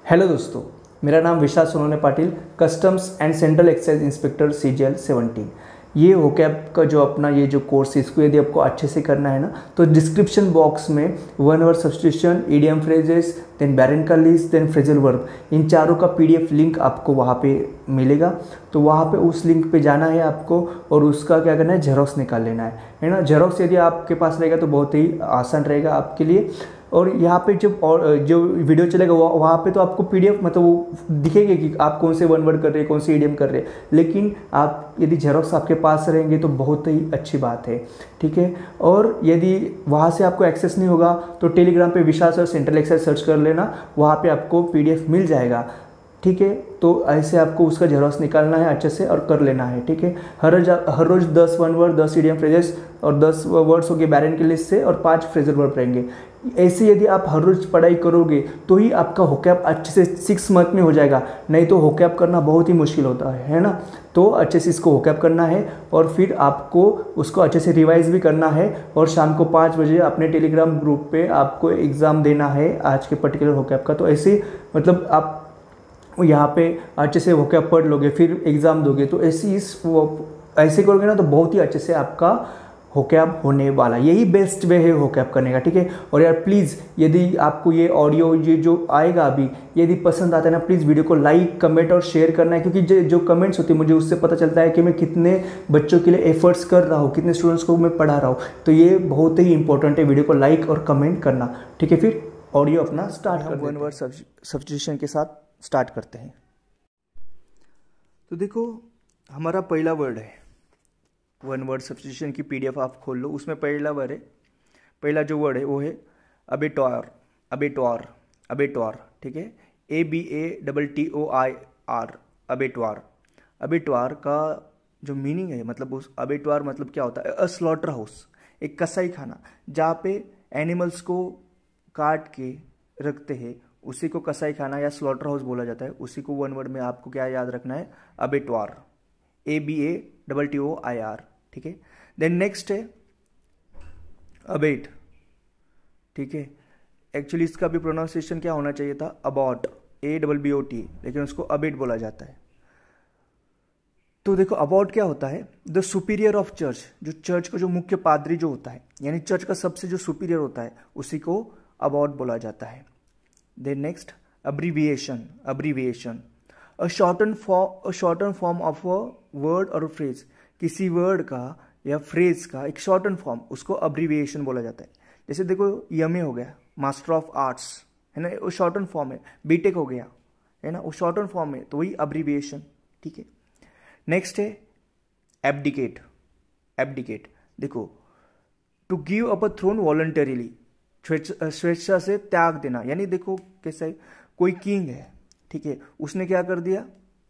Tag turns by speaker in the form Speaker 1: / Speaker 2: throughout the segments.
Speaker 1: Hello दोस्तों, मेरा नाम Vishal Sonone Patil, customs and central excise inspector CGL 17। ये होकैप का जो अपना ये जो कोर्स है, इसको यदि आपको अच्छे से करना है ना, तो डिस्क्रिप्शन बॉक्स में one word substitution, idiom phrases, then Barron का लिस्ट, देन फ्रेजल वर्ब, इन चारों का PDF लिंक आपको वहाँ पे मिलेगा। तो वहाँ पे उस लिंक पे जाना है आपको और उसका क्या करना है, जेरोक्स निकाल लेना है ना। जेरोक्स यदि आपके पास रहेगा तो बहुत ही आसान रहेगा आपके लिए। और यहाँ पे जो वीडियो चलेगा वहाँ पे तो आपको PDF मतलब वो दिखेगा कि आप कौन से वन वर्ड कर रहे हैं, कौन से ईडियम कर रहे हैं। लेकिन आप यदि जेरोक्स आपके पास रहेंगे तो बहुत ही अच्छी बात है, ठीक है। और यदि वहाँ से आपको एक्सेस नहीं होगा तो टेलीग्राम पे विशाल सर सेंट्रल एक्साइज सर्च कर लेना, वहाँ पे आपको PDF मिल जाएगा, ठीक है। तो ऐसे आपको उसका जेरोक्स निकालना है अच्छे से और कर लेना है, ठीक है। हर रोज 10 वन वर्ड, 10 ईडियम फ्रेजेस और 10 वर्ड्स होंगे बैरन की लिस्ट से और 5 फ्रेजल वर्ब रहेंगे। ऐसे यदि आप हर रोज पढ़ाई करोगे तो ही आपका होकैप अच्छे से 6 मंथ में हो जाएगा, नहीं तो होकैप करना बहुत ही मुश्किल होता है ना। तो अच्छे से इसको होकैप करना है और फिर आपको उसको अच्छे से रिवाइज भी करना है और शाम को 5 बजे अपने टेलीग्राम ग्रुप पे आपको एग्ज़ाम देना है आज के पर्टिकुलर होकैप का। तो ऐसे मतलब आप यहाँ पे अच्छे से होकैप पढ़ लोगे फिर एग्ज़ाम दोगे, तो ऐसे करोगे ना तो बहुत ही अच्छे से आपका होकैप होने वाला। यही बेस्ट वे है होकैप करने का, ठीक है। और यार प्लीज़ यदि आपको ये ऑडियो ये जो आएगा अभी यदि पसंद आता है ना, प्लीज़ वीडियो को लाइक, कमेंट और शेयर करना है, क्योंकि जो कमेंट्स होती है मुझे उससे पता चलता है कि मैं कितने बच्चों के लिए एफर्ट्स कर रहा हूँ, कितने स्टूडेंट्स को मैं पढ़ा रहा हूँ। तो ये बहुत ही इंपॉर्टेंट है वीडियो को लाइक और कमेंट करना, ठीक है। फिर ऑडियो अपना स्टार्ट कर वन वर्ड सब्स्टिट्यूशन के साथ स्टार्ट करते हैं। तो देखो हमारा पहला वर्ड है, वन वर्ड सब्स्टिट्यूशन की PDF आप खोल लो, उसमें पहला वर्ड है, पहला जो वर्ड है वो है अबेटोर, अबेटोर, अबेटोर, ठीक है। ABATTOIR, अबेटोर। अबेटोर का जो मीनिंग है, मतलब उस अबेटोर मतलब क्या होता है, अ स्लॉटर हाउस, एक कसाई खाना जहाँ पे एनिमल्स को काट के रखते हैं, उसी को कसाई खाना या स्लॉटर हाउस बोला जाता है। उसी को वन वर्ड में आपको क्या याद रखना है, अबेटोर, ABATTOIR, ठीक है। देन नेक्स्ट है अबेट, ठीक है। एक्चुअली इसका भी प्रोनाउंसिएशन क्या होना चाहिए था, अबॉट, ABBOT, लेकिन उसको अबेट बोला जाता है। तो देखो अबॉट क्या होता है, द सुपीरियर ऑफ चर्च, जो चर्च का जो मुख्य पादरी जो होता है, यानी चर्च का सबसे जो सुपीरियर होता है उसी को अबॉट बोला जाता है। Then next abbreviation, abbreviation, a shorten form of a word और फ्रेज, किसी वर्ड का या फ्रेज का एक शॉर्टन फॉर्म, उसको अब्रीविएशन बोला जाता है। जैसे देखो MA हो गया, मास्टर ऑफ आर्ट्स, है ना, वो शॉर्टन फॉर्म है। BTech हो गया, है ना, वो शॉर्टन फॉर्म है, तो वही अब्रीविएशन, ठीक है। नेक्स्ट है एब्डिकेट, एब्डिकेट, देखो to give up a throne voluntarily, स्वेच्छा से त्याग देना, यानी देखो कैसा है, कोई किंग है, ठीक है, उसने क्या कर दिया,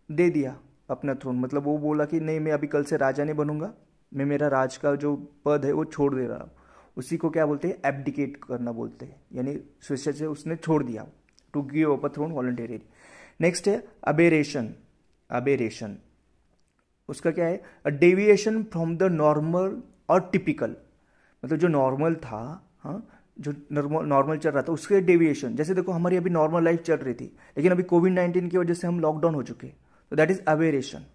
Speaker 1: दे दिया अपना थ्रोन, मतलब वो बोला कि नहीं मैं अभी कल से राजा नहीं बनूंगा, मैं मेरा राज का जो पद है वो छोड़ दे रहा हूँ, उसी को क्या बोलते हैं, एब्डिकेट करना बोलते हैं, यानी स्वेच्छा से उसने छोड़ दिया, to give up a throne voluntarily. Next है अबेरेशन, अबेरेशन, उसका क्या है, a deviation from the normal और टिपिकल, मतलब जो नॉर्मल था, हाँ, जो नॉर्मल चल रहा था उसके डेविएशन। जैसे देखो हमारी अभी नॉर्मल लाइफ चल रही थी, लेकिन अभी कोविड-19 की वजह से हम लॉकडाउन हो चुके, तो दैट इज अबेरेशन,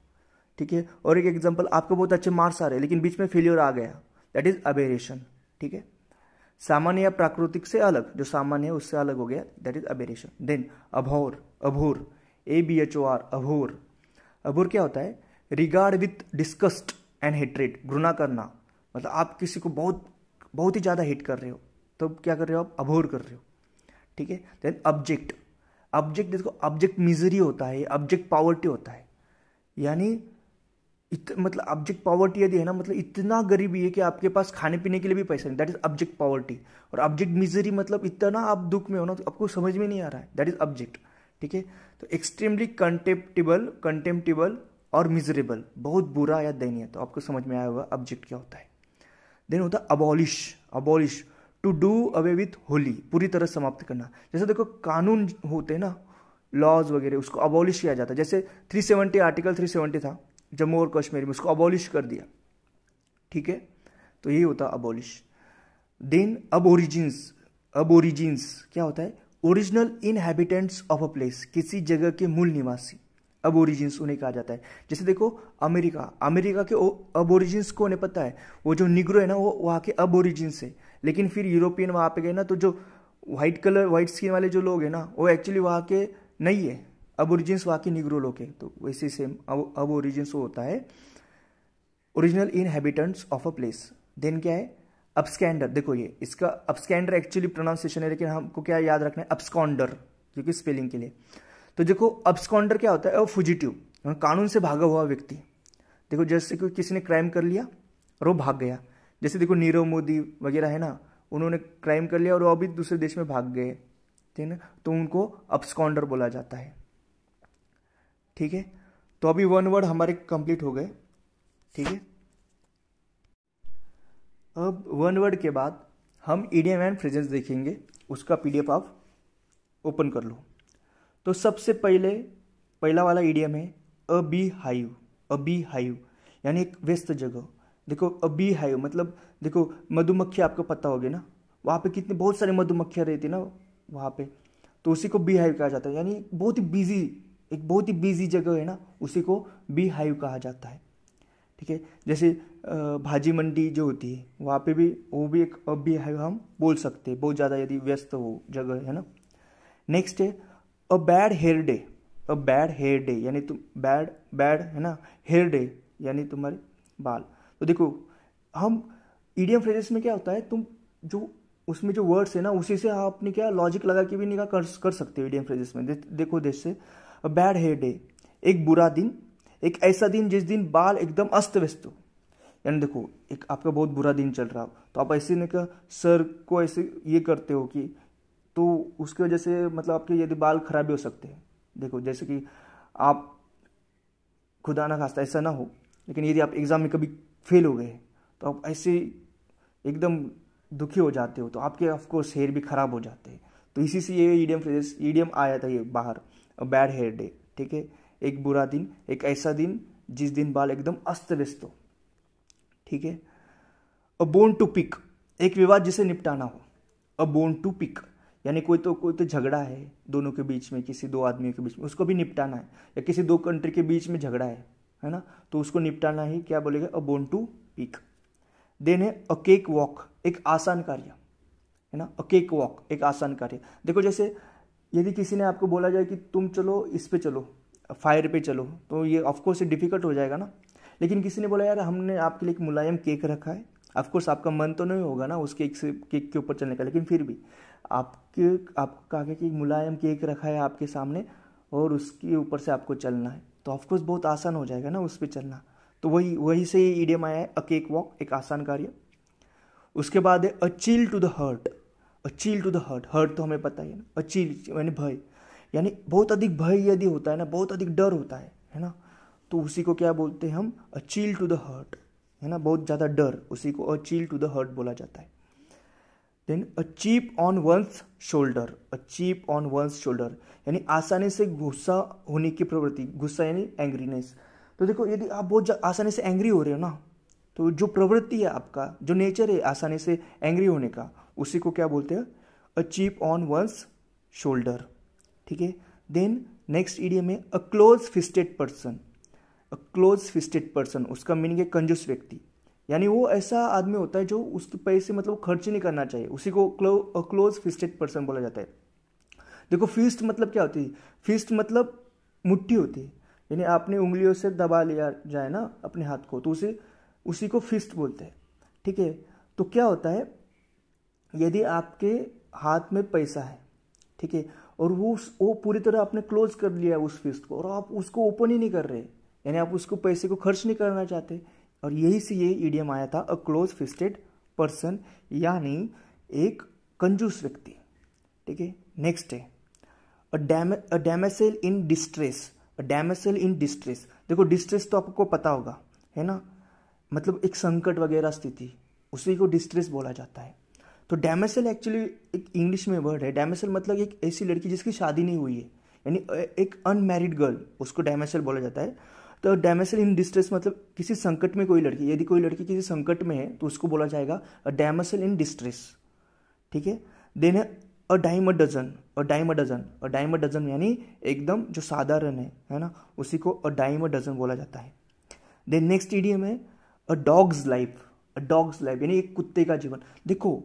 Speaker 1: ठीक है। और एक एग्जांपल, आपको बहुत अच्छे मार्क्स आ रहे हैं लेकिन बीच में फेलियर आ गया, दैट इज अबेरेशन, ठीक है। सामान्य या प्राकृतिक से अलग, जो सामान्य है उससे अलग हो गया, that is aberration. Then abhor, abhor, ABHOR, abhor, abhor क्या होता है, regard with disgust and hatred, घृणा करना, मतलब आप किसी को बहुत ही ज्यादा हेट कर रहे हो तो क्या कर रहे हो आप, अभोर कर रहे हो, ठीक है। देन ऑब्जेक्ट, ऑब्जेक्ट देखो, ऑब्जेक्ट मिजरी होता है, ऑब्जेक्ट पॉवर्टी होता है, यानी मतलब ऑब्जेक्ट पॉवर्टी यदि है ना, मतलब इतना गरीबी है कि आपके पास खाने पीने के लिए भी पैसा नहीं, दैट इज ऑब्जेक्ट पॉवर्टी। और ऑब्जेक्ट मिजरी मतलब इतना आप दुख में हो ना तो आपको समझ में नहीं आ रहा है, दैट इज ऑब्जेक्ट, ठीक है। तो एक्सट्रीमली कंटेम्प्टिबल, कंटेम्प्टिबल और मिजरेबल, बहुत बुरा या दयनीय, तो आपको समझ में आया होगा ऑब्जेक्ट क्या होता है। देन होता है abolish, abolish, to do away with wholly, पूरी तरह समाप्त करना। जैसे देखो कानून होते हैं ना, लॉज वगैरह, उसको अबॉलिश किया जाता है। जैसे 370 आर्टिकल 370 था जम्मू और कश्मीर में, उसको अबॉलिश कर दिया, ठीक है। तो यही होता अबॉलिश। देन अब ओरिजिन्स, अब ओरिजिन्स क्या होता है, original inhabitants of a place, किसी जगह के मूल निवासी, अब ओरिजिन्स उन्हें कहा जाता है। जैसे देखो अमेरिका के अब ओरिजिन्स को उन्हें पता है, वो जो निग्रो है ना वो वहाँ के अब ओरिजिन्स है। लेकिन फिर यूरोपियन वहाँ पे गए ना, तो जो व्हाइट स्किन वाले जो लोग हैं ना वो एक्चुअली वहाँ के नहीं है, अब ओरिजिन्स वहाँ के निग्रो लोग हैं। तो वैसे सेम अब ओरिजिन्स वो होता है original inhabitants of a place. Then क्या है अपस्कैंडर, देखो ये इसका अपस्कैंडर एक्चुअली प्रोनाउंसिएशन है, लेकिन हमको क्या याद रखना है अपस्कॉन्डर, क्योंकि स्पेलिंग के लिए। तो देखो अपस्कॉन्डर क्या होता है, फुजिटिव, कानून से भागा हुआ व्यक्ति। देखो जैसे कि किसी ने क्राइम कर लिया और वो भाग गया, जैसे देखो नीरव मोदी वगैरह है ना, उन्होंने क्राइम कर लिया और वो अभी दूसरे देश में भाग गए, ठीक है ना, तो उनको अपस्कॉन्डर बोला जाता है। ठीक है, तो अभी 1 वर्ड हमारे कंप्लीट हो गए। ठीक है, अब 1 वर्ड के बाद हम इडियम एंड फ्रेजेस देखेंगे, उसका PDF आप ओपन कर लो। तो सबसे पहला वाला इडियम है अ बी हाइव, यानी एक व्यस्त जगह। देखो अ बी हाइव मतलब देखो मधुमक्खी आपको पता होगी ना, वहाँ पे कितने बहुत सारे मधुमक्खियाँ रहती ना वहाँ पे, तो उसी को बी हाइव कहा जाता है। यानी बहुत ही बिजी जगह है ना, उसी को बी हाइव कहा जाता है। ठीक है, जैसे भाजी मंडी जो होती है वहाँ पे भी वो भी एक बी हाइव हम बोल सकते हैं, बहुत ज़्यादा यदि व्यस्त वो जगह है ना। नेक्स्ट है अ बैड हेयर डे, यानी तुम बैड है ना, हेयर डे यानी तुम्हारे बाल। तो देखो हम इडियम फ्रेजेस में क्या होता है, तुम जो उसमें जो वर्ड्स है ना उसी से आपने क्या लॉजिक लगा के भी निकाल कर सकते हो इडियम फ्रेजेस में। देखो जैसे बैड हेयर डे, एक बुरा दिन, एक ऐसा दिन जिस दिन बाल एकदम अस्त व्यस्त हो। यानी देखो एक आपका बहुत बुरा दिन चल रहा हो, तो आप ऐसे नहीं का सर को ऐसे ये करते हो कि, तो उसकी वजह से मतलब आपके यदि बाल खराब भी हो सकते हैं। देखो जैसे कि आप खुदा ना खास्ता ऐसा ना हो, लेकिन यदि आप एग्जाम में कभी फेल हो गए तो आप ऐसे एकदम दुखी हो जाते हो, तो आपके ऑफकोर्स हेयर भी खराब हो जाते हैं। तो इसी से ये इडियम आया था ये बाहर, बैड हेयर डे। ठीक है, एक बुरा दिन, एक ऐसा दिन जिस दिन बाल एकदम अस्त व्यस्त हो। ठीक है, अ बोन टू पिक, एक विवाद जिसे निपटाना हो। अ बोन टू पिक यानी कोई तो झगड़ा है दोनों के बीच में, किसी 2 आदमियों के बीच में, उसको भी निपटाना है, या किसी 2 कंट्री के बीच में झगड़ा है ना, तो उसको निपटाना ही क्या बोलेगा, अ बोन टू पिक। देन है अ केक वॉक, एक आसान कार्य है ना, अ केक वॉक एक आसान कार्य। देखो जैसे यदि किसी ने आपको बोला जाए कि तुम चलो इस पे चलो, फायर पे चलो, तो ये ऑफकोर्स डिफिकल्ट हो जाएगा ना। लेकिन किसी ने बोला यार हमने आपके लिए एक मुलायम केक रखा है, ऑफकोर्स आपका मन तो नहीं होगा ना उस केक के ऊपर चलने का, लेकिन फिर भी आपका आगे कि मुलायम केक रखा है आपके सामने और उसके ऊपर से आपको चलना है, तो ऑफकोर्स बहुत आसान हो जाएगा ना उस पर चलना। तो वही से ही इडियम आया है अ केक वॉक, एक आसान कार्य। उसके बाद है a chill to the heart, heart तो हमें पता ही है ना, अ चिल यानी भय, यानी बहुत अधिक भय यदि होता है ना, बहुत अधिक डर होता है ना, तो उसी को क्या बोलते हैं हम, a chill to the heart, है ना, बहुत ज़्यादा डर, उसी को a chill to the heart बोला जाता है। Then a chip on one's shoulder, यानी आसानी से गुस्सा होने की प्रवृत्ति, गुस्सा यानी एंग्रीनेस। तो देखो यदि आप बहुत आसानी से एंग्री हो रहे हो ना, तो जो प्रवृत्ति है आपका, जो नेचर है आसानी से एंग्री होने का, उसी को क्या बोलते हैं, a chip on one's shoulder. ठीक है, देन नेक्स्ट इडियम है अ क्लोज फिस्टेड पर्सन, उसका मीनिंग है कंजूस व्यक्ति, यानी वो ऐसा आदमी होता है जो उसके पैसे मतलब खर्च नहीं करना चाहिए, उसी को क्लोज फिस्टेड पर्सन बोला जाता है। देखो फिस्ट मतलब क्या होती है, फिस्ट मतलब मुट्ठी होती है, यानी आपने उंगलियों से दबा लिया जाए ना अपने हाथ को, तो उसी को फिस्ट बोलते हैं। ठीक है, तो क्या होता है यदि आपके हाथ में पैसा है, ठीक है, और वो पूरी तरह आपने क्लोज कर लिया उस फिस्ट को, और आप उसको ओपन ही नहीं कर रहे, यानी आप उसको पैसे को खर्च नहीं करना चाहते, और यही से ये इडियम आया था अ क्लोज फिस्टेड पर्सन, यानी एक कंजूस व्यक्ति। ठीक है, नेक्स्ट है अ डैमेसेल इन डिस्ट्रेस, देखो डिस्ट्रेस तो आपको पता होगा है ना, मतलब एक संकट वगैरह स्थिति, उसी को डिस्ट्रेस बोला जाता है। तो डैमेसेल एक्चुअली एक इंग्लिश में वर्ड है, डैमेसेल मतलब एक ऐसी लड़की जिसकी शादी नहीं हुई है, यानी एक अनमैरिड गर्ल, उसको डैमेसेल बोला जाता है। तो डैमेसेल इन डिस्ट्रेस मतलब किसी संकट में कोई लड़की, यदि कोई लड़की किसी संकट में है तो उसको बोला जाएगा अ डैमेसेल इन डिस्ट्रेस। ठीक है, देन है a dime a dozen, a dime a dozen, a dime a dozen यानी एकदम जो साधारण है ना, उसी को अ डाइम अ डजन बोला जाता है। देन नेक्स्ट इडियम है अ डॉग्स लाइफ, अ डॉग्स लाइफ यानी एक कुत्ते का जीवन। देखो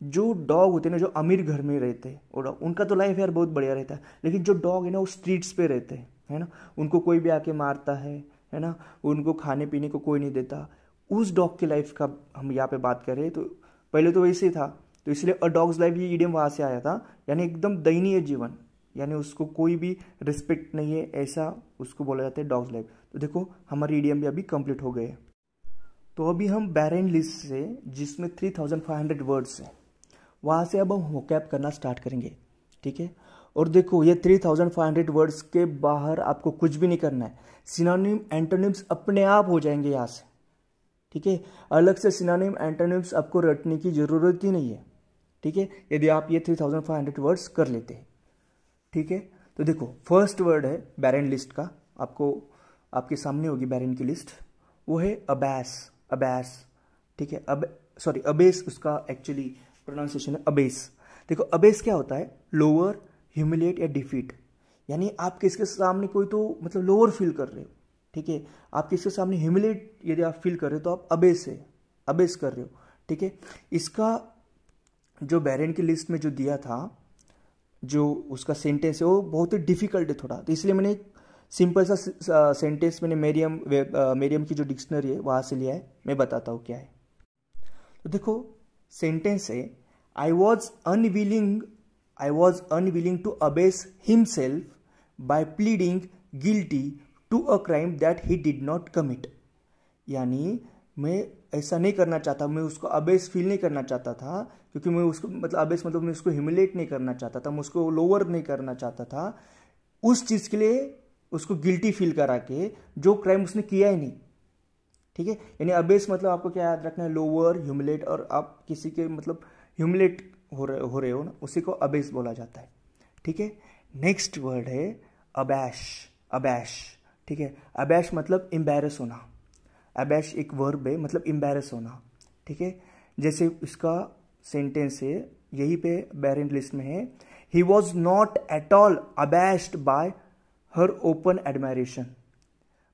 Speaker 1: जो डॉग होते हैं ना, जो अमीर घर में रहते हैं वो डॉग, उनका तो लाइफ यार बहुत बढ़िया रहता है, लेकिन जो डॉग है ना वो स्ट्रीट्स पे रहते हैं, है ना, उनको कोई भी आके मारता है ना, उनको खाने पीने को कोई नहीं देता, उस डॉग की लाइफ का हम यहाँ पे बात करें तो पहले तो वैसे ही था, तो इसलिए अ डॉग्स लाइफ ये इडियम वहाँ से आया था, यानी एकदम दयनीय जीवन, यानी उसको कोई भी रिस्पेक्ट नहीं है, ऐसा उसको बोला जाता है डॉग्स लाइफ। तो देखो हमारी इडियम भी अभी कंप्लीट हो गए। तो अभी हम बैरन लिस्ट से, जिसमें 3500 वर्ड्स हैं, वहाँ से अब हम वोकैब करना स्टार्ट करेंगे, ठीक है। और देखो ये 3500 वर्ड्स के बाहर आपको कुछ भी नहीं करना है, सिनोनिम एंटोनिम्स अपने आप हो जाएंगे यहाँ से, ठीक है। अलग से सिनोनिम एंटोनिम्स आपको रटने की ज़रूरत ही नहीं है, ठीक है, यदि आप ये 3500 वर्ड्स कर लेते हैं, ठीक है। तो देखो फर्स्ट वर्ड है बैरन लिस्ट का, आपको आपके सामने होगी बैरन की लिस्ट, वो है अबैस, अबैस, ठीक है। अब सॉरी अबेस उसका एक्चुअली प्रोनाउंसिएशन है अबेस। देखो अबेस क्या होता है, लोअर, ह्यूमिलेट या डिफीट, यानी आप किसके सामने कोई तो मतलब लोअर फील कर रहे हो, ठीक है, आप किसके सामने ह्यूमिलेट यदि आप फील कर रहे हो तो आप अबेस है, अबेस कर रहे हो, ठीक है। इसका जो बैरन की लिस्ट में जो दिया था, जो उसका सेंटेंस है वो बहुत ही डिफिकल्ट है थोड़ा, तो इसलिए मैंने एक सिंपल सा सेंटेंस मैंने मेरियम की जो डिक्शनरी है वहाँ से लिया है, मैं बताता हूँ क्या है। तो देखो सेंटेंस है, I was unwilling to abase himself by pleading guilty to a crime that he did not commit, यानी मैं ऐसा नहीं करना चाहता, मैं उसको अबेस फील नहीं करना चाहता था, क्योंकि मैं उसको मतलब अबेस मतलब मैं उसको ह्यूमिलेट नहीं करना चाहता था, मैं उसको लोअर नहीं करना चाहता था, उस चीज़ के लिए उसको गिल्टी फील करा के जो क्राइम उसने किया ही नहीं, ठीक है। यानी अबेस मतलब आपको क्या याद रखना है, लोअर, ह्यूमिलेट, और आप किसी के मतलब ह्यूमिलेट हो रहे हो ना, उसी को अबेस बोला जाता है, ठीक है। नेक्स्ट वर्ड है अबैश, अबैश, ठीक है। अबैश मतलब एम्बैरस होना, अबैश एक वर्ब है मतलब एम्बैरस होना, ठीक है। जैसे इसका सेंटेंस है यही पे बैरन लिस्ट में है, he was not at all abashed by her open admiration,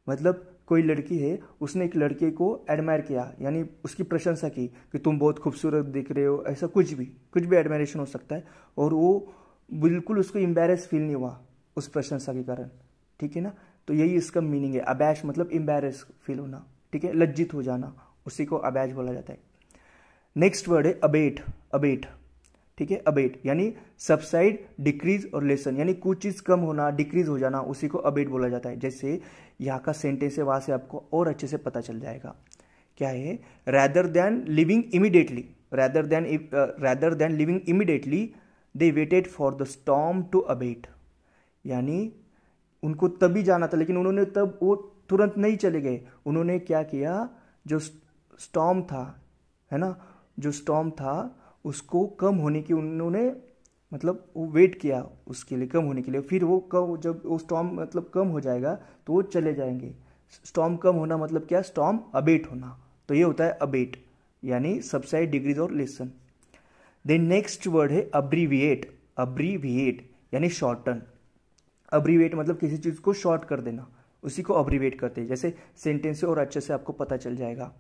Speaker 1: मतलब कोई लड़की है, उसने एक लड़के को एडमायर किया, यानी उसकी प्रशंसा की कि तुम बहुत खूबसूरत दिख रहे हो, ऐसा कुछ भी एडमायरेशन हो सकता है, और वो बिल्कुल उसको एम्बैरस फील नहीं हुआ उस प्रशंसा के कारण, ठीक है ना। तो यही इसका मीनिंग है, अबैश मतलब एम्बैरस फील होना, ठीक है, लज्जित हो जाना, उसी को अबैश बोला जाता है। नेक्स्ट वर्ड है अबेट, अबेट, ठीक है, अबेट यानी सबसाइड, डिक्रीज और लेसन, यानी कुछ चीज़ कम होना, डिक्रीज हो जाना, उसी को अबेट बोला जाता है। जैसे यहाँ का सेंटेंस है वहाँ से आपको और अच्छे से पता चल जाएगा क्या है, rather than leaving immediately, rather than leaving immediately they waited for the storm to abate, यानी उनको तभी जाना था, लेकिन उन्होंने तब वो तुरंत नहीं चले गए, उन्होंने क्या किया, जो स्टॉर्म था, है ना, जो स्टॉर्म था उसको कम होने की उन्होंने मतलब वो वेट किया उसके लिए, कम होने के लिए, फिर वो कम, जब वो स्टॉर्म मतलब कम हो जाएगा तो वो चले जाएंगे। स्टॉर्म कम होना मतलब क्या, स्टॉर्म अबेट होना, तो ये होता है अबेट, यानी सबसाइड, डिक्रीज और लेसन। देन नेक्स्ट वर्ड है अब्रीविएट, अब्रीविएट यानी शॉर्टन, अब्रीविएट मतलब किसी चीज़ को शॉर्ट कर देना, उसी को अब्रीविएट करते हैं। जैसे सेंटेंस से और अच्छे से आपको पता चल जाएगा,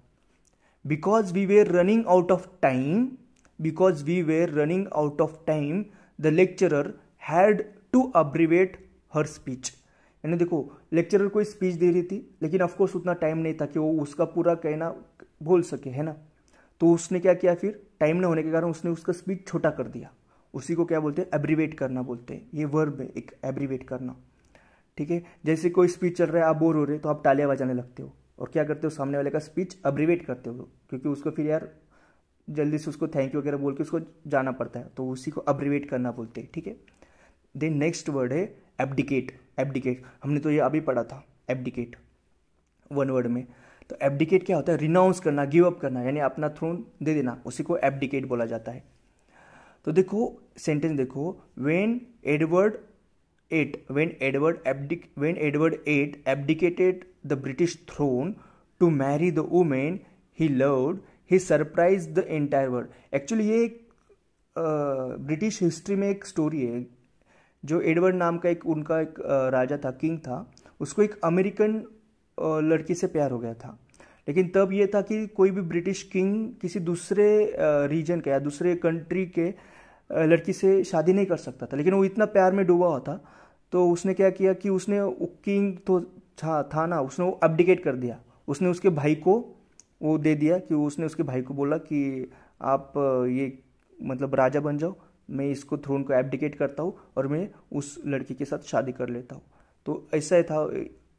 Speaker 1: because we were running out of time, because we were running out of time the lecturer had to abbreviate her speech, यानी देखो लेक्चरर कोई स्पीच दे रही थी, लेकिन ऑफकोर्स उतना टाइम नहीं था कि वो उसका पूरा कहना बोल सके, है ना, तो उसने क्या किया, फिर टाइम न होने के कारण उसने उसका स्पीच छोटा कर दिया, उसी को क्या बोलते हैं, एब्रीवेट करना बोलते हैं, ये वर्ब है एक एब्रीवेट करना, ठीक है। जैसे कोई स्पीच चल रहा है, आप बोर हो रहे हो तो आप तालियां बजाने लगते हो, और क्या करते हो, सामने वाले का स्पीच एब्रीवेट करते हो, क्योंकि उसको फिर यार जल्दी से उसको थैंक यू वगैरह बोल के उसको जाना पड़ता है, तो उसी को अब्रीवेट करना बोलते हैं, ठीक है। देन नेक्स्ट वर्ड है एब्डिकेट, एब्डिकेट हमने तो ये अभी पढ़ा था, एब्डिकेट वन वर्ड में। तो एब्डिकेट क्या होता है, रिनाउंस करना, गिव अप करना, यानी अपना थ्रोन दे देना, उसी को एब्डिकेट बोला जाता है। तो देखो सेंटेंस देखो, when Edward eight abdicated the British throne to marry the woman he loved, he surprised the entire world। Actually ये एक ब्रिटिश हिस्ट्री में एक स्टोरी है, जो एडवर्ड नाम का एक उनका एक राजा था, किंग था, उसको एक अमेरिकन लड़की से प्यार हो गया था। लेकिन तब ये था कि कोई भी ब्रिटिश किंग किसी दूसरे रीजन के या दूसरे कंट्री के लड़की से शादी नहीं कर सकता था। लेकिन वो इतना प्यार में डूबा हुआ था, तो उसने क्या किया कि उसने किंग तो था ना, उसने वो अब्डिकेट कर दिया। उसने उसके भाई को वो दे दिया कि उसने उसके भाई को बोला कि आप ये मतलब राजा बन जाओ, मैं इसको थ्रोन को एब्डिकेट करता हूँ और मैं उस लड़की के साथ शादी कर लेता हूँ। तो ऐसा था,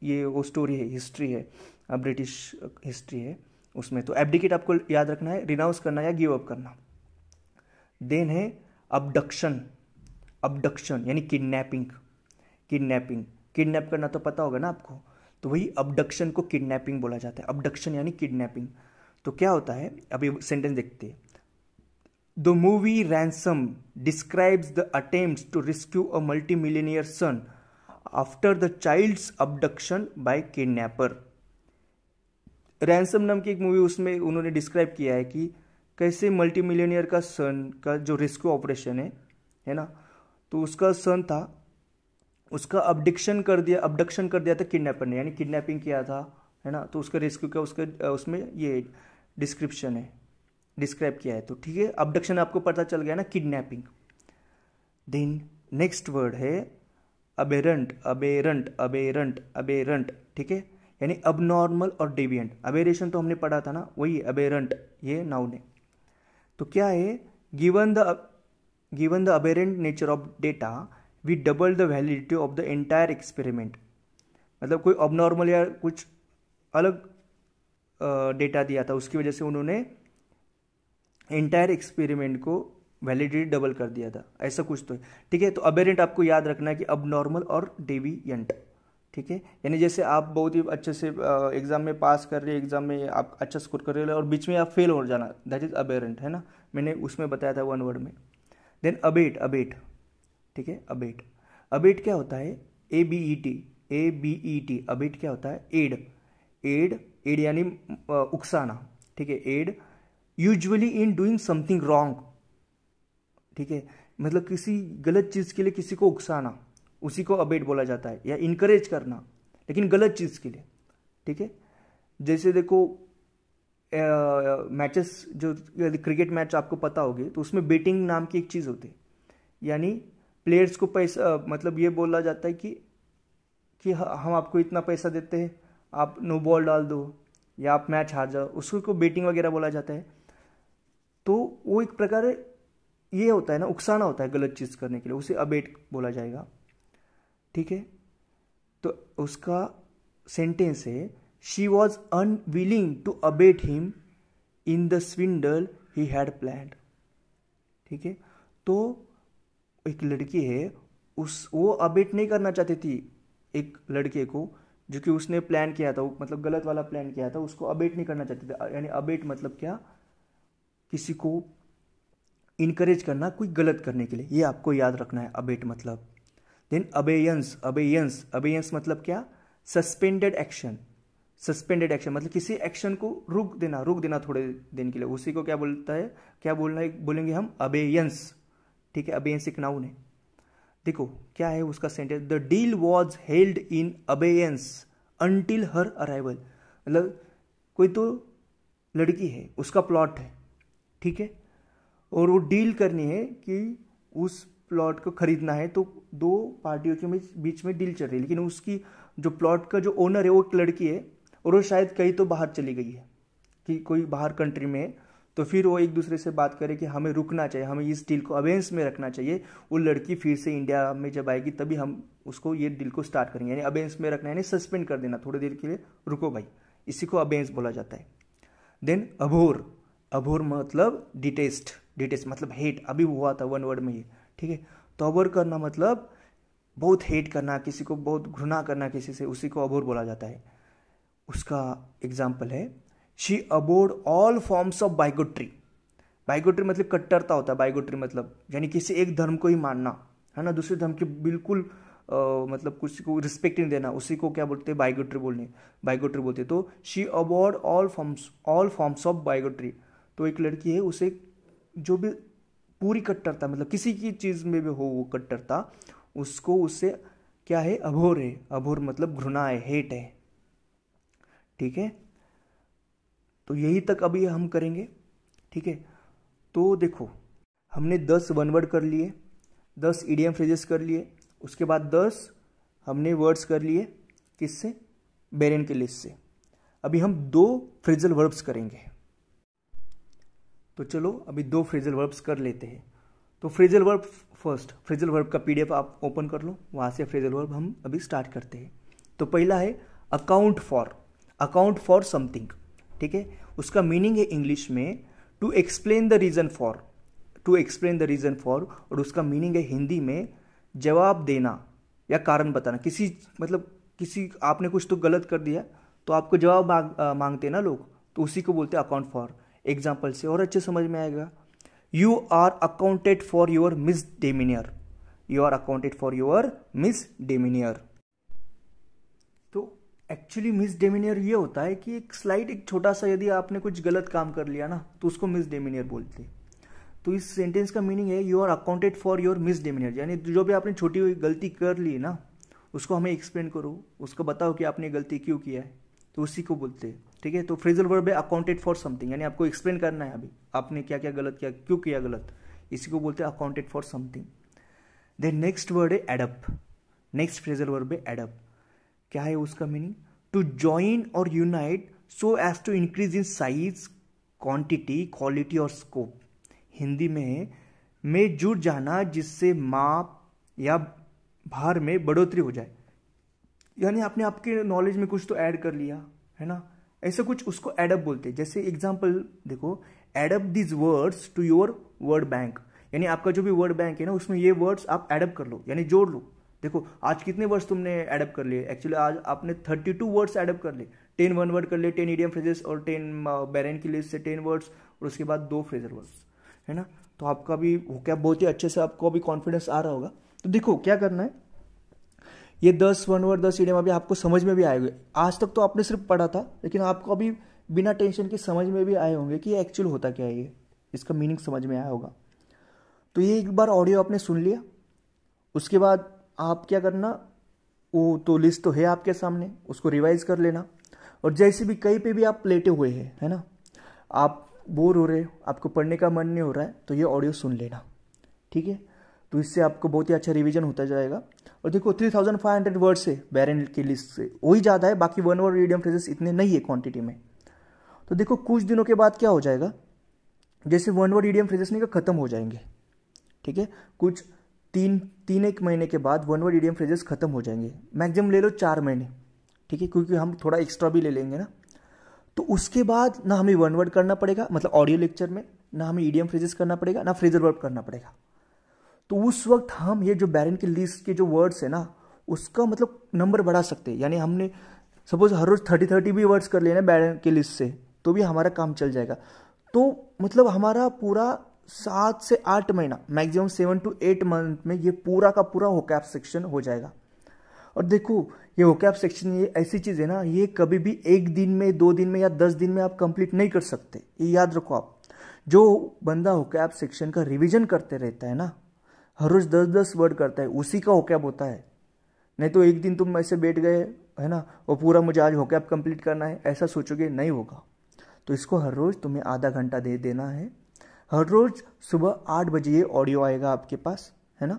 Speaker 1: ये वो स्टोरी है, हिस्ट्री है, ब्रिटिश हिस्ट्री है उसमें। तो एब्डिकेट आपको याद रखना है, रिनाउंस करना या गिव अप करना। देन है अबडक्शन। अबडक्शन यानी किडनैपिंग। किडनैपिंग, किडनैप करना तो पता होगा ना आपको, तो वही अबडक्शन को किडनैपिंग बोला जाता है। अबडक्शन यानी किडनैपिंग। तो क्या होता है, अभी सेंटेंस देखते हैं। The movie Ransom describes the attempts to rescue a multimillionaire son after the child's abduction by kidnapper. Ransom नाम की एक मूवी, उसमें उन्होंने डिस्क्राइब किया है कि कैसे मल्टी मिलियनियर का सन का जो रेस्क्यू ऑपरेशन है ना, तो उसका सन था, उसका अबडक्शन कर दिया था किडनैपर ने, यानी किडनैपिंग किया था, है ना। तो उसका रेस्क्यू का उसमें ये डिस्क्रिप्शन है, डिस्क्राइब किया है। तो ठीक है, अबडक्शन आपको पता चल गया ना, किडनैपिंग। देन नेक्स्ट वर्ड है अबेरंट। अबेरंट, अबेरंट, अबेरंट, ठीक है, यानी अबनॉर्मल और डेविएंट। अबेरेशन तो हमने पढ़ा था ना, वही अबेरंट, ये नाउन है। तो क्या है, given the aberrant nature of data we double the validity of the entire experiment. मतलब कोई अबनॉर्मल या कुछ अलग डेटा दिया था, उसकी वजह से उन्होंने एंटायर एक्सपेरिमेंट को वैलिडिटी डबल कर दिया था, ऐसा कुछ तो है। ठीक है, तो अबेरेंट आपको याद रखना है कि अबनॉर्मल और डेविएंट। ठीक है, यानी जैसे आप बहुत ही अच्छे से एग्जाम में पास कर रहे हैं, एग्जाम में आप अच्छा स्कोर कर रहे हो और बीच में आप फेल हो जाना, दैट इज अबेरेंट, है ना। मैंने उसमें बताया था वन वर्ड में। Then abate. अबेट, ठीक है, अबेट। अबेट क्या होता है, ABET, ABET। अबेट क्या होता है, एड। एड, एड यानी उकसाना, ठीक है, aid usually in doing something wrong. ठीक है, मतलब किसी गलत चीज के लिए किसी को उकसाना, उसी को अबेट बोला जाता है, या इनकरेज करना, लेकिन गलत चीज के लिए। ठीक है, जैसे देखो मैचेस, जो क्रिकेट मैच आपको पता होगी, तो उसमें बेटिंग नाम की एक चीज होती है, यानी प्लेयर्स को पैसा, मतलब ये बोला जाता है कि हम आपको इतना पैसा देते हैं, आप नो बॉल डाल दो या आप मैच हार जाओ, उसको बेटिंग वगैरह बोला जाता है। तो वो एक प्रकार ये होता है ना, उकसाना होता है गलत चीज करने के लिए, उसे अबेट बोला जाएगा। ठीक है, तो उसका सेंटेंस है, she was unwilling to abet him in the swindle he had planned. ठीक है, तो एक लड़की है, वो अबेट नहीं करना चाहती थी एक लड़के को, जो कि उसने प्लान किया था, मतलब गलत वाला प्लान किया था, उसको अबेट नहीं करना चाहती थी। यानी अबेट मतलब क्या, किसी को इनकरेज करना कोई गलत करने के लिए, ये आपको याद रखना है, अबेट मतलब। Then abeyance. अबेयंस, अबेयंस मतलब क्या, सस्पेंडेड एक्शन। सस्पेंडेड एक्शन मतलब किसी एक्शन को रुक देना थोड़े दिन के लिए, उसी को क्या बोलता है, क्या बोलना है, बोलेंगे हम अबेयंस। ठीक है, अबेयंस एक नाउन है। देखो क्या है उसका sentence, the deal was held in abeyance until her arrival. मतलब कोई तो लड़की है, उसका प्लॉट है, ठीक है, और वो डील करनी है कि उस प्लॉट को खरीदना है, तो दो पार्टियों के बीच में डील चल रही है, लेकिन उसकी जो प्लॉट का जो ओनर है वो एक लड़की है, और वो शायद कहीं तो बाहर चली गई है, कि कोई बाहर कंट्री में है। तो फिर वो एक दूसरे से बात करे कि हमें रुकना चाहिए, हमें इस डील को अबेंस में रखना चाहिए। वो लड़की फिर से इंडिया में जब आएगी तभी हम उसको ये डील को स्टार्ट करेंगे, यानी अबेंस में रखना, यानी सस्पेंड कर देना थोड़ी देर के लिए, रुको भाई, इसी को अबेंस बोला जाता है। Then abhor. अभोर मतलब डिटेस्ट। डिटेस्ट मतलब हेट, अभी हुआ था वन वर्ड में ये, ठीक है। तो अभोर करना मतलब बहुत हेट करना, किसी को बहुत घृणा करना किसी से, उसी को अभोर बोला जाता है। उसका एग्जाम्पल है, she abhorred all forms of bigotry. Bigotry मतलब कट्टरता होता है, बाइगोट्री मतलब यानी किसी एक धर्म को ही मानना, है ना, दूसरे धर्म के बिल्कुल मतलब किसी को रिस्पेक्ट नहीं देना, उसी को क्या बोलते हैं, बाइगोट्री बाइगोट्री बोलते हैं। तो she abhorred all forms of bigotry. तो एक लड़की है, उसे जो भी पूरी कट्टरता, मतलब किसी की चीज़ में भी हो वो कट्टरता, उसको उससे क्या है, अभोर है, अभोर मतलब घृणा है, हेट है, ठीक है। तो यही तक अभी हम करेंगे, ठीक है। तो देखो हमने 10 वन वर्ड कर लिए, 10 इडियम फ्रेजेस कर लिए, उसके बाद 10 हमने वर्ड्स कर लिए किससे, बेरेन के लिस्ट से। अभी हम 2 फ्रेजल वर्ब्स करेंगे। तो चलो अभी 2 फ्रेजल वर्ब्स कर लेते हैं। तो phrasal verb first, phrasal verb का पीडीएफ आप ओपन कर लो, वहाँ से फ्रेजल वर्ब हम अभी स्टार्ट करते हैं। तो पहला है account for, account for something, ठीक है। उसका मीनिंग है इंग्लिश में to explain the reason for, to explain the reason for, और उसका मीनिंग है हिंदी में जवाब देना या कारण बताना। किसी मतलब किसी आपने कुछ तो गलत कर दिया तो आपको जवाब मांगते हैं ना लोग, तो उसी को बोलते हैं अकाउंट फॉर। एग्जाम्पल से और अच्छे समझ में आएगा, you are accounted for your misdemeanour, you are accounted for your misdemeanour. तो एक्चुअली मिसडेमिनियर ये होता है कि एक स्लाइट, एक छोटा सा यदि आपने कुछ गलत काम कर लिया ना तो उसको मिसडेमिनियर बोलते हैं। तो इस सेंटेंस का मीनिंग है you are accounted for your misdemeanour, यानी जो भी आपने छोटी हुई गलती कर ली ना उसको हमें एक्सप्लेन करो, उसको बताओ कि आपने गलती क्यों किया है, तो उसी को बोलते हैं, ठीक है। तो फ्रेजल वर्ब है अकाउंटेड फॉर समथिंग, यानी आपको एक्सप्लेन करना है अभी आपने क्या क्या गलत किया, क्यों किया गलत, इसी को बोलते हैं accounted for something. Then next word है एडअप, नेक्स्ट फ्रेजल वर्ब है एडअप। क्या है उसका मीनिंग, टू जॉइन और unite so as to increase in size, quantity, quality और स्कोप। हिंदी में जुड़ जाना जिससे माप या भार में बढ़ोतरी हो जाए, यानी आपने आपके नॉलेज में कुछ तो ऐड कर लिया है ना, ऐसा कुछ, उसको एडअप बोलते हैं। जैसे एग्जांपल देखो, add up this words to your word bank, यानी आपका जो भी वर्ड बैंक है ना उसमें ये वर्ड्स आप एडअप कर लो, यानी जोड़ लो। देखो आज कितने वर्ड्स तुमने एडअप कर लिए, एक्चुअली आज आपने 32 वर्ड्स एडअप कर लिए, 10 वन वर्ड कर लिए, 10 इडियम फ्रेजेस और 10 बेरेन की लिस्ट से 10 वर्ड्स, और उसके बाद 2 फ्रेजल वर्ड्स, है ना। तो आपका भी क्या बहुत ही अच्छे से आपको अभी कॉन्फिडेंस आ रहा होगा। तो देखो क्या करना है, ये 10 वन वर्ड 10 इडियम अभी आपको समझ में भी आएंगे। आज तक तो आपने सिर्फ पढ़ा था, लेकिन आपको अभी बिना टेंशन के समझ में भी आए होंगे कि ये एक्चुअल होता क्या है, ये इसका मीनिंग समझ में आया होगा। तो ये एक बार ऑडियो आपने सुन लिया, उसके बाद आप क्या करना, वो तो लिस्ट तो है आपके सामने, उसको रिवाइज कर लेना। और जैसे भी कहीं पे भी आप लेटे हुए हैं, है ना, आप बोर हो रहे हो, आपको पढ़ने का मन नहीं हो रहा है, तो ये ऑडियो सुन लेना, ठीक है। तो इससे आपको बहुत ही अच्छा रिवीजन होता जाएगा। और देखो 3500 वर्ड्स है बेरेन की लिस्ट से, वही ज़्यादा है, बाकी वन वर्ड इडियम फ्रेजेस इतने नहीं है क्वांटिटी में। तो देखो कुछ दिनों के बाद क्या हो जाएगा, जैसे वन वर्ड इडियम फ्रेजेस नहीं खत्म हो जाएंगे, ठीक है। कुछ तीन एक महीने के बाद वन वर्ड इडियम फ्रेजेस खत्म हो जाएंगे, मैक्सिमम ले लो 4 महीने, ठीक है, क्योंकि हम थोड़ा एक्स्ट्रा भी ले लेंगे ना। तो उसके बाद ना हमें वन वर्ड करना पड़ेगा, मतलब ऑडियो लेक्चर में ना हमें इडियम फ्रेजेस करना पड़ेगा, ना फ्रेजल वर्ब करना पड़ेगा। तो उस वक्त हम ये जो बेरेन की लिस्ट के जो वर्ड्स है ना उसका मतलब नंबर बढ़ा सकते हैं, यानी हमने सपोज हर रोज 30 भी वर्ड्स कर लेना बेरेन की लिस्ट से, तो भी हमारा काम चल जाएगा। तो मतलब हमारा पूरा 7 से 8 महीना, मैक्सिमम 7 to 8 मंथ में ये पूरा का पूरा वोकैब सेक्शन हो जाएगा। और देखो ये वोकैब सेक्शन ये ऐसी चीज़ है ना, ये कभी भी 1 दिन में, 2 दिन में या 10 दिन में आप कंप्लीट नहीं कर सकते, ये याद रखो आप। जो बंदा वोकैब सेक्शन का रिवीजन करते रहता है ना, हर रोज 10-10 वर्ड करता है, उसी का वोकैब होता है। नहीं तो एक दिन तुम ऐसे बैठ गए है ना, और पूरा मुझे आज वोकैब कंप्लीट करना है ऐसा सोचोगे, नहीं होगा। तो इसको हर रोज तुम्हें आधा घंटा दे देना है। हर रोज सुबह 8 बजे ये ऑडियो आएगा आपके पास, है ना,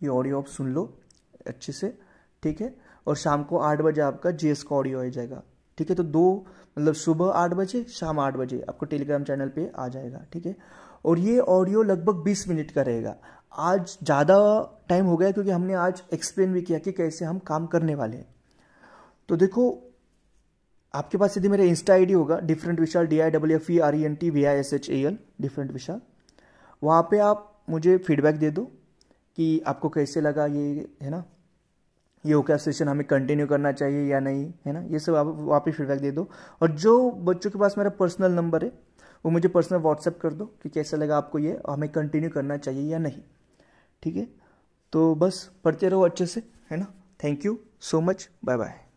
Speaker 1: ये ऑडियो आप सुन लो अच्छे से, ठीक है। और शाम को 8 बजे आपका जीएस का ऑडियो आ जाएगा, ठीक है। तो 2 मतलब सुबह 8 बजे शाम 8 बजे आपको टेलीग्राम चैनल पे आ जाएगा, ठीक है। और ये ऑडियो लगभग 20 मिनट का रहेगा। आज ज़्यादा टाइम हो गया क्योंकि हमने आज एक्सप्लेन भी किया कि कैसे हम काम करने वाले हैं। तो देखो आपके पास यदि मेरा इंस्टा आईडी होगा डिफरेंट विशाल DIFFERENTVISHAL डिफरेंट विशाल, वहाँ पे आप मुझे फीडबैक दे दो कि आपको कैसे लगा ये, है ना, ये वोकैब सेशन हमें कंटिन्यू करना चाहिए या नहीं, है ना, ये सब आप वहाँ पे फीडबैक दे दो। और जो बच्चों के पास मेरा पर्सनल नंबर है वो मुझे पर्सनल व्हाट्सएप कर दो कि कैसा लगा आपको ये, हमें कंटिन्यू करना चाहिए या नहीं, ठीक है। तो बस पढ़ते रहो अच्छे से, है ना। Thank you so much, bye bye.